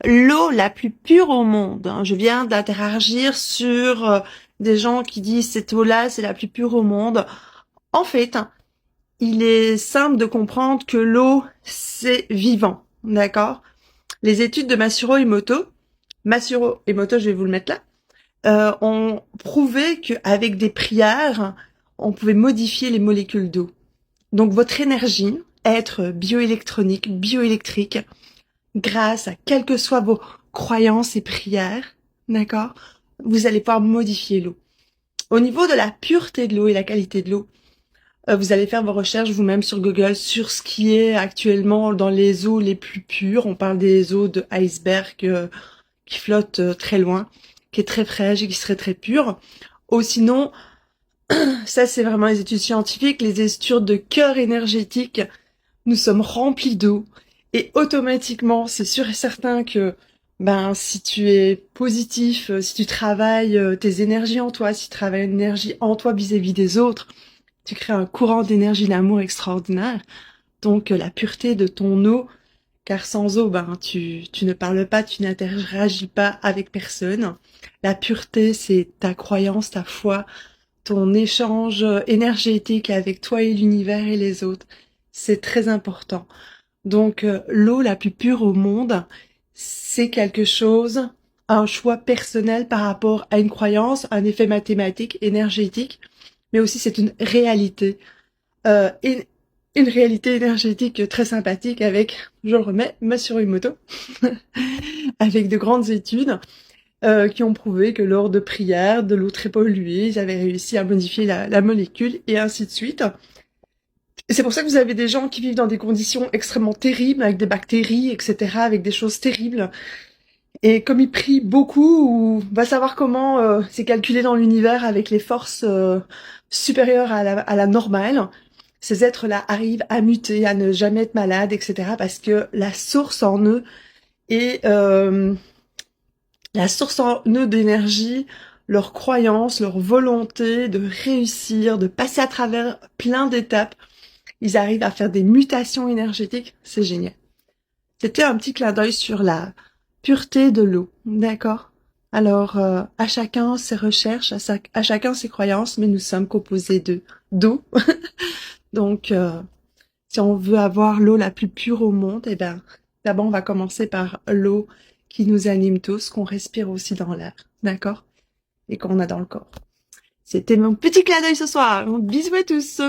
l'eau la plus pure au monde. Je viens d'interagir sur des gens qui disent cette eau-là, c'est la plus pure au monde. En fait, il est simple de comprendre que l'eau, c'est vivant, d'accord? Les études de Masuro Emoto, je vais vous le mettre là, ont prouvé qu'avec des prières, on pouvait modifier les molécules d'eau. Donc votre énergie, être bioélectronique, bioélectrique, grâce à quelles que soient vos croyances et prières, d'accord, vous allez pouvoir modifier l'eau. Au niveau de la pureté de l'eau et la qualité de l'eau, vous allez faire vos recherches vous-même sur Google sur ce qui est actuellement dans les eaux les plus pures. On parle des eaux de iceberg qui flottent très loin, qui est très fraîche et qui serait très pure. Ou sinon, ça c'est vraiment les études scientifiques, les études de cœur énergétique. Nous sommes remplis d'eau et automatiquement, c'est sûr et certain que si tu es positif, si tu travailles tes énergies en toi, si tu travailles une énergie en toi vis-à-vis des autres, tu crées un courant d'énergie d'amour extraordinaire. Donc la pureté de ton eau, car sans eau, tu ne parles pas, tu n'interagis pas avec personne. La pureté, c'est ta croyance, ta foi, ton échange énergétique avec toi et l'univers et les autres. C'est très important. Donc l'eau la plus pure au monde, c'est quelque chose, un choix personnel par rapport à une croyance, un effet mathématique, énergétique, mais aussi c'est une réalité. Et une réalité énergétique très sympathique avec, je le remets, Masuro Emoto, avec de grandes études qui ont prouvé que lors de prières, de l'eau très polluée, ils avaient réussi à modifier la molécule et ainsi de suite. Et c'est pour ça que vous avez des gens qui vivent dans des conditions extrêmement terribles, avec des bactéries, etc., avec des choses terribles. Et comme ils prient beaucoup, ou va savoir comment c'est calculé dans l'univers avec les forces supérieures à la normale, ces êtres-là arrivent à muter, à ne jamais être malades, etc., parce que la source en eux est la source en eux d'énergie, leur croyance, leur volonté de réussir, de passer à travers plein d'étapes. Ils arrivent à faire des mutations énergétiques, c'est génial. C'était un petit clin d'œil sur la pureté de l'eau, d'accord? Alors, à chacun ses recherches, à chacun ses croyances, mais nous sommes composés d'eau. Donc, si on veut avoir l'eau la plus pure au monde, d'abord on va commencer par l'eau qui nous anime tous, qu'on respire aussi dans l'air, d'accord? Et qu'on a dans le corps. C'était mon petit clin d'œil ce soir. Bisous à tous!